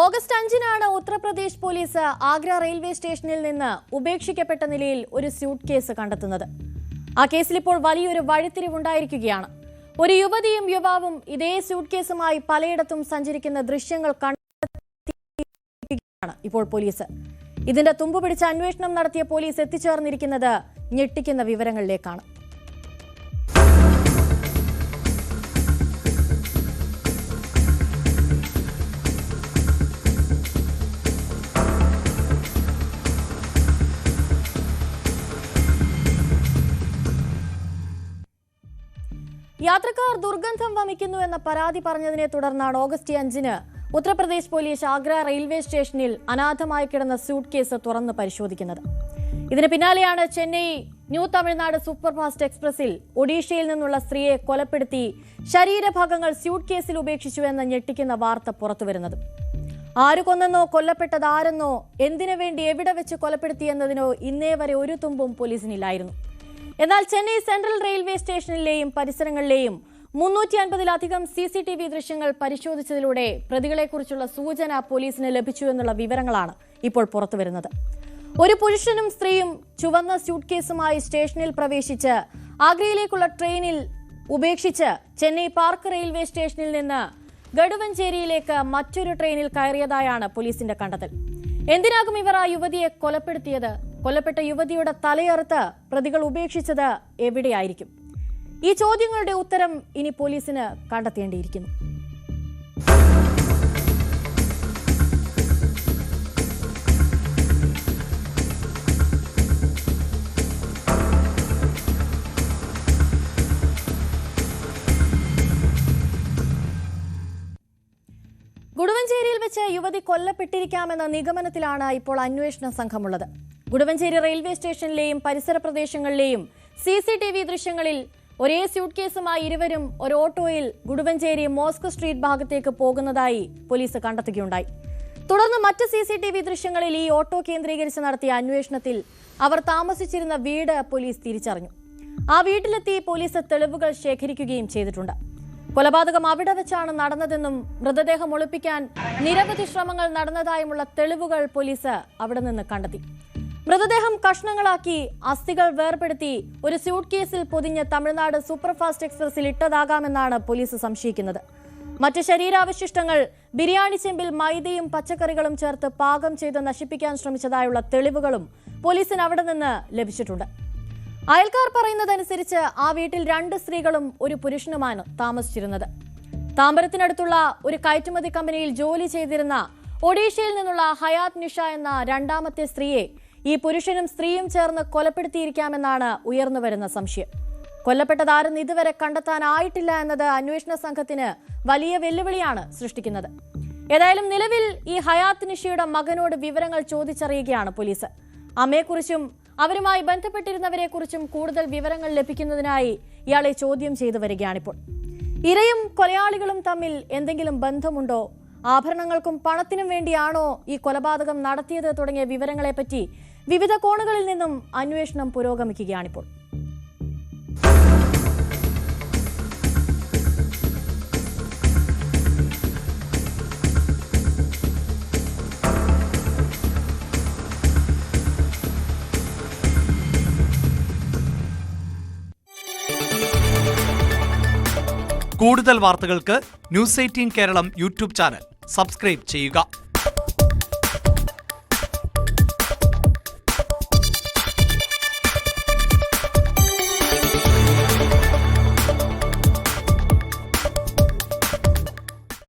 August 5-നാണ് Uttar Pradesh police Agra railway സ്റ്റേഷനിൽ നിന്ന് ഉപേക്ഷിക്കപ്പെട്ട നിലയിൽ ഒരു സ്യൂട്ട് കേസ് കണ്ടെത്തുന്നത്. ആ കേസിൽ ഇപ്പോൾ വലിയൊരു വഴിത്തിരിവുണ്ടായിരിക്കുകയാണ്. ഒരു യുവതിയും യുവാവും ഇതേ സ്യൂട്ട് കേസുമായി പലയിടത്തും സഞ്ചരിക്കുന്ന ദൃശ്യങ്ങൾ കണ്ടെത്തിയിരിക്കുകയാണ് ഇപ്പോൾ പോലീസ്. ഇതിന്റെ തുമ്പ് പിടിച്ച അന്വേഷണം നടത്തിയ പോലീസ് എത്തിച്ചേർന്നിരിക്കുന്നത് ഞെട്ടിക്കുന്ന വിവരങ്ങളിലേക്കാണ്. യാത്രക്കാർ ദുർഗന്ധം വമിക്കുന്നു എന്ന പരാതി പറഞ്ഞതിനെ തുടർന്നാണ് ഓഗസ്റ്റ് 5-ന് ഉത്തർപ്രദേശ് പോലീസ് ആഗ്ര റെയിൽവേ സ്റ്റേഷനിൽ അനാഥമായി കിടന്ന സ്യൂട്ട് കേസ് തുറന്ന് പരിശോധിക്കുന്നത്. ഇതിന് പിന്നാലെയാണ് ചെന്നൈ ന്യൂ തമിഴ്നാട് സൂപ്പർഫാസ്റ്റ് എക്സ്പ്രസിൽ ഒഡീഷയിൽ നിന്നുള്ള സ്ത്രീയെ കൊലപ്പെടുത്തി ശരീരഭാഗങ്ങൾ സ്യൂട്ട് കേസിൽ ഉപേക്ഷിച്ചു എന്ന ഞെട്ടിക്കുന്ന വാർത്ത പുറത്തുവരുന്നത്. ആര് കൊന്നെന്നോ കൊല്ലപ്പെട്ടത് ആരെന്നോ എന്തിനു വേണ്ടി എവിടെ വെച്ച് കൊലപ്പെടുത്തിയെന്നതിനോ ഇന്നേ വരെ ഒരു തുമ്പും പോലീസിനില്ലായിരുന്നു. എന്നാൽ ചെന്നൈ സെൻട്രൽ റെയിൽവേ സ്റ്റേഷനിലെയും പരിസരങ്ങളിലെയും 350-ലധികം CCTV ദൃശ്യങ്ങൾ പരിശോധിച്ചതിലൂടെ പ്രതികളെക്കുറിച്ചുള്ള സൂചന പോലീസിന് ലഭിച്ചു എന്നുള്ള വിവരങ്ങളാണ് ഇപ്പോൾ പുറത്തുവരുന്നത്. ഒരു പുരുഷനും സ്ത്രീയും ചുവന്ന സ്യൂട്ട് കേസുമായി സ്റ്റേഷനിൽ പ്രവേശിച്ച് ആഗ്രയിലേക്കുള്ള ട്രെയിനിൽ ഉപേക്ഷിച്ച് ചെന്നൈ പാർക്ക് റെയിൽവേ സ്റ്റേഷനിൽ നിന്ന് ഗഡുവഞ്ചേരിയിലേക്ക് മറ്റൊരു ട്രെയിനിൽ കയറിയതായാണ് പോലീസിന്റെ കണ്ടെത്തൽ. എന്തിനാകും ഇവർ ആ യുവതിയെ കൊലപ്പെടുത്തിയത്? കൊല്ലപ്പെട്ട യുവതിയുടെ തലയറുത്ത് പ്രതികൾ ഉപേക്ഷിച്ചത് എവിടെയായിരിക്കും? ഈ ചോദ്യങ്ങളുടെ ഉത്തരം ഇനി പോലീസിന് കണ്ടെത്തേണ്ടിയിരിക്കുന്നു. ഗുഡുവഞ്ചേരിയിൽ വെച്ച് യുവതി കൊല്ലപ്പെട്ടിരിക്കാമെന്ന നിഗമനത്തിലാണ് ഇപ്പോൾ അന്വേഷണ സംഘമുള്ളത്. ഗുഡുവഞ്ചേരി റെയിൽവേ സ്റ്റേഷനിലെയും പരിസര പ്രദേശങ്ങളിലെയും CCTV ദൃശ്യങ്ങളിൽ ഒരേ സ്യൂട്ട് കേസുമായി ഇരുവരും ഒരു ഓട്ടോയിൽ ഗുഡുവഞ്ചേരി മോസ്കോ സ്ട്രീറ്റ് ഭാഗത്തേക്ക് പോകുന്നതായി പോലീസ് കണ്ടെത്തുകയുണ്ടായി. തുടർന്ന് മറ്റ് CCTV ദൃശ്യങ്ങളിൽ ഈ ഓട്ടോ കേന്ദ്രീകരിച്ച് നടത്തിയ അന്വേഷണത്തിൽ അവർ താമസിച്ചിരുന്ന വീട് പോലീസ് തിരിച്ചറിഞ്ഞു. ആ വീട്ടിലെത്തി പോലീസ് തെളിവുകൾ ശേഖരിക്കുകയും ചെയ്തിട്ടുണ്ട്. കൊലപാതകം അവിടെ വെച്ചാണ് നടന്നതെന്നും മൃതദേഹം ഒളിപ്പിക്കാൻ നിരവധി ശ്രമങ്ങൾ നടന്നതായുമുള്ള തെളിവുകൾ പോലീസ് അവിടെ നിന്ന് കണ്ടെത്തി. മൃതദേഹം കഷ്ണങ്ങളാക്കി അസ്ഥികൾ വേർപെടുത്തി ഒരു സ്യൂട്ട് കേസിൽ പൊതിഞ്ഞ് തമിഴ്നാട് സൂപ്പർഫാസ്റ്റ് എക്സ്പ്രസിൽ ഇട്ടതാകാമെന്നാണ് പോലീസ് സംശയിക്കുന്നത്. മറ്റ് ശരീരാവശിഷ്ടങ്ങൾ ബിരിയാണി ചെമ്പിൽ മൈദയും പച്ചക്കറികളും ചേർത്ത് പാകം ചെയ്ത് നശിപ്പിക്കാൻ ശ്രമിച്ചതായുള്ള തെളിവുകളും പോലീസിന് അവിടെ നിന്ന് ലഭിച്ചിട്ടുണ്ട്. അയൽക്കാർ പറയുന്നതനുസരിച്ച് ആ വീട്ടിൽ 2 സ്ത്രീകളും ഒരു പുരുഷനുമാണ് താമസിച്ചിരുന്നത്. താമ്പരത്തിനടുത്തുള്ള ഒരു കയറ്റുമതി കമ്പനിയിൽ ജോലി ചെയ്തിരുന്ന ഒഡീഷയിൽ നിന്നുള്ള ഹയാത് നിഷ എന്ന രണ്ടാമത്തെ സ്ത്രീയെ ഈ പുരുഷനും സ്ത്രീയും ചേർന്ന് കൊലപ്പെടുത്തിയിരിക്കാമെന്നാണ് ഉയർന്നുവരുന്ന സംശയം. കൊല്ലപ്പെട്ടതാരെന്ന് ഇതുവരെ കണ്ടെത്താനായിട്ടില്ല എന്നത് അന്വേഷണ സംഘത്തിന് വലിയ വെല്ലുവിളിയാണ് സൃഷ്ടിക്കുന്നത്. ഏതായാലും നിലവിൽ ഈ ഹയാത് നിഷയുടെ മകനോട് വിവരങ്ങൾ ചോദിച്ചറിയുകയാണ് പോലീസ്. അമ്മയെക്കുറിച്ചും അവരുമായി ബന്ധപ്പെട്ടിരുന്നവരെക്കുറിച്ചും കൂടുതൽ വിവരങ്ങൾ ലഭിക്കുന്നതിനായി ഇയാളെ ചോദ്യം ചെയ്തു വരികയാണിപ്പോൾ. ഇരയും കൊലയാളികളും തമ്മിൽ എന്തെങ്കിലും ബന്ധമുണ്ടോ? ആഭരണങ്ങൾക്കും പണത്തിനും വേണ്ടിയാണോ ഈ കൊലപാതകം നടത്തിയത് തുടങ്ങിയ വിവരങ്ങളെപ്പറ്റി വിവിധ കോണുകളിൽ നിന്നും അന്വേഷണം പുരോഗമിക്കുകയാണിപ്പോൾ. കൂടുതൽ വാർത്തകൾക്ക് News 18 Keralam YouTube channel subscribe ചെയ്യുക.